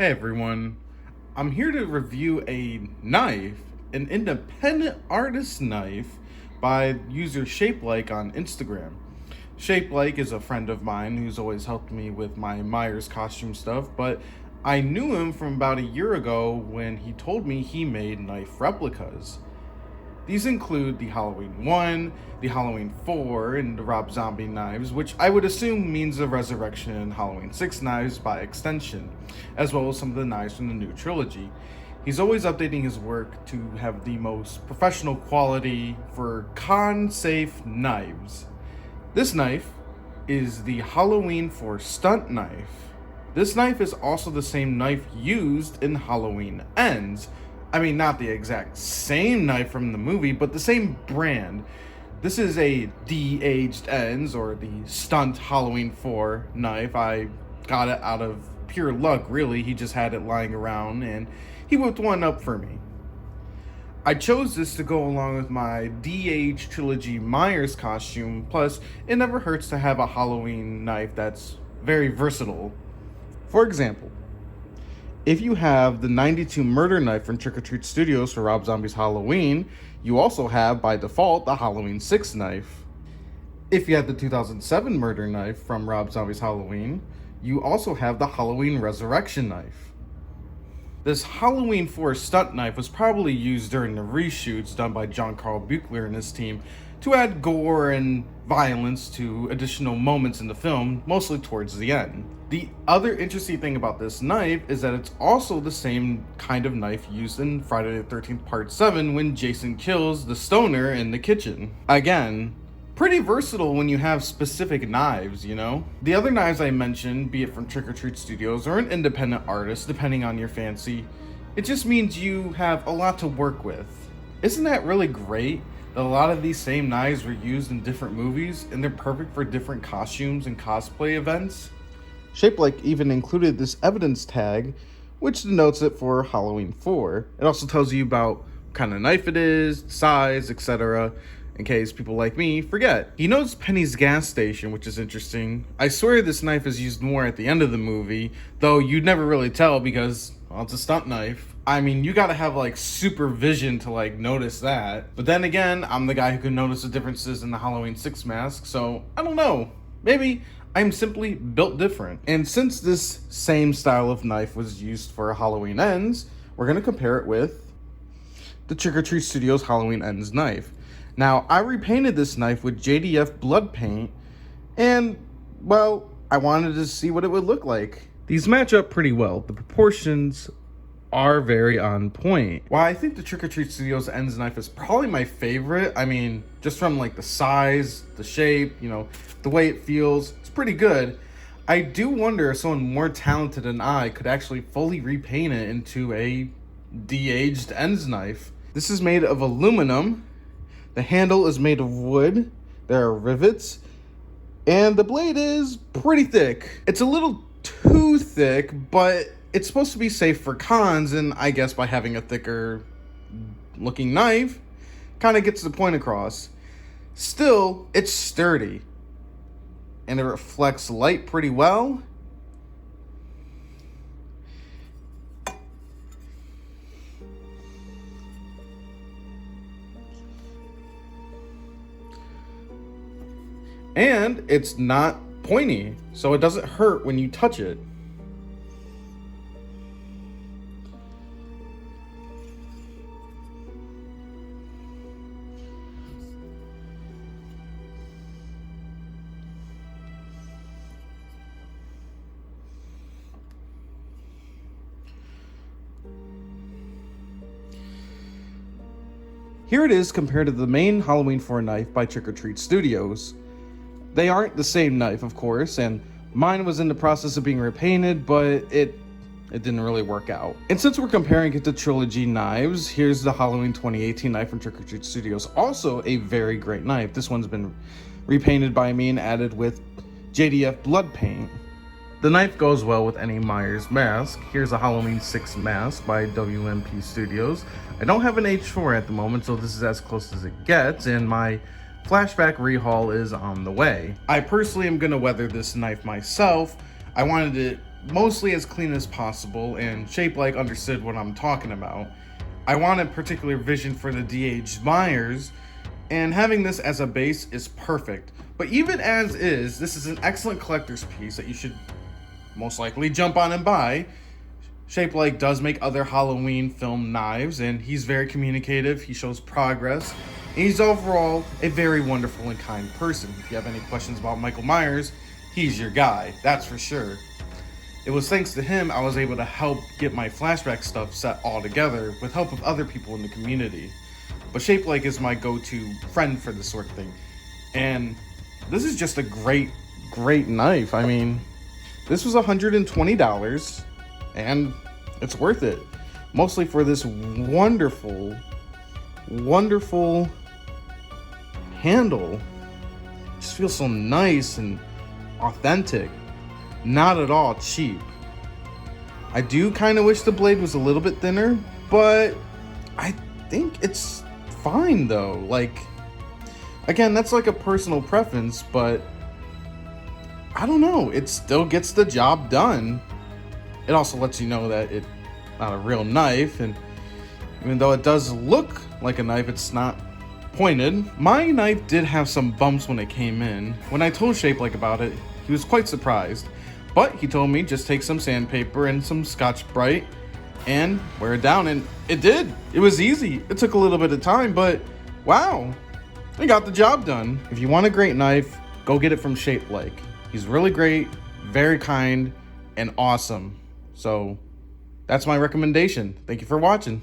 Hey everyone, I'm here to review a knife, an independent artist knife by user Shape.Like on Instagram. Shape.Like is a friend of mine who's always helped me with my Myers costume stuff, but I knew him from about a year ago when he told me he made knife replicas. These include the Halloween 1, the Halloween 4, and the Rob Zombie knives, which I would assume means the Resurrection and Halloween 6 knives by extension, as well as some of the knives from the new trilogy. He's always updating his work to have the most professional quality for con-safe knives. This knife is the Halloween 4 Stunt knife. This knife is also the same knife used in Halloween Ends. I mean, not the exact same knife from the movie, but the same brand. This is a de-aged Ends, or the Stunt Halloween 4 knife. I got it out of pure luck, really. He just had it lying around, and he whipped one up for me. I chose this to go along with my de-aged trilogy Myers costume, plus it never hurts to have a Halloween knife that's very versatile. For example, if you have the 92 murder knife from Trick or Treat Studios for Rob Zombie's Halloween, you also have, by default, the Halloween 6 knife. If you have the 2007 murder knife from Rob Zombie's Halloween, you also have the Halloween Resurrection knife. This Halloween 4 stunt knife was probably used during the reshoots done by John Carl Buechler and his team to add gore and violence to additional moments in the film, mostly towards the end. The other interesting thing about this knife is that it's also the same kind of knife used in Friday the 13th Part 7 when Jason kills the stoner in the kitchen. Again, pretty versatile when you have specific knives, you know? The other knives I mentioned, be it from Trick or Treat Studios or an independent artist, depending on your fancy, it just means you have a lot to work with. Isn't that really great? That a lot of these same knives were used in different movies and they're perfect for different costumes and cosplay events? Shape.Like even included this evidence tag, which denotes it for Halloween 4. It also tells you about what kind of knife it is, size, etc., in case people like me forget. He knows Penny's gas station, which is interesting. I swear this knife is used more at the end of the movie, though you'd never really tell because, well, it's a stunt knife. I mean, you gotta have like supervision to like notice that. But then again, I'm the guy who can notice the differences in the Halloween 6 mask, so I don't know. Maybe I'm simply built different. And since this same style of knife was used for Halloween Ends, we're gonna compare it with the Trick or Treat Studios Halloween Ends knife. Now, I repainted this knife with JDF blood paint, and, well, I wanted to see what it would look like. These match up pretty well. The proportions are very on point. While I think the Trick or Treat Studios Ends knife is probably my favorite, I mean, just from like the size, the shape, you know, the way it feels, it's pretty good. I do wonder if someone more talented than I could actually fully repaint it into a de-aged Ends knife. This is made of aluminum. The handle is made of wood. There are rivets. And the blade is pretty thick. It's a little too thick, but it's supposed to be safe for cons, and I guess by having a thicker looking knife, kind of gets the point across. Still, it's sturdy. And it reflects light pretty well. And it's not pointy, so it doesn't hurt when you touch it. Here it is compared to the main Halloween 4 knife by Trick or Treat Studios. They aren't the same knife, of course, and mine was in the process of being repainted, but it didn't really work out. And since we're comparing it to trilogy knives, here's the Halloween 2018 knife from Trick or Treat Studios. Also a very great knife. This one's been repainted by me and added with JDF blood paint. The knife goes well with any Myers mask. Here's a Halloween 6 mask by WMP Studios. I don't have an H4 at the moment, so this is as close as it gets, and my flashback rehaul is on the way. I personally am going to weather this knife myself. I wanted it mostly as clean as possible, and Shape.Like understood what I'm talking about. I wanted particular vision for the de-aged Myers, and having this as a base is perfect. But even as is, this is an excellent collector's piece that you should most likely jump on and buy. Shape.Like does make other Halloween film knives, and he's very communicative, he shows progress, and he's overall a very wonderful and kind person. If you have any questions about Michael Myers, he's your guy, that's for sure. It was thanks to him I was able to help get my flashback stuff set all together with help of other people in the community. But Shape.Like is my go-to friend for this sort of thing. And this is just a great knife. I mean, this was $120 and it's worth it. Mostly for this wonderful handle. It just feels so nice and authentic. Not at all cheap. I do kind of wish the blade was a little bit thinner, but I think it's fine though. Like, again, that's like a personal preference, but I don't know, it still gets the job done. It also lets you know that it's not a real knife, and even though it does look like a knife, it's not pointed. My knife did have some bumps when it came in. When I told Shape.Like about it, he was quite surprised, but he told me just take some sandpaper and some Scotch-Brite and wear it down, and it did. It was easy. It took a little bit of time, but wow, I got the job done. If you want a great knife, go get it from Shape.Like. He's really great, very kind, and awesome. So that's my recommendation. Thank you for watching.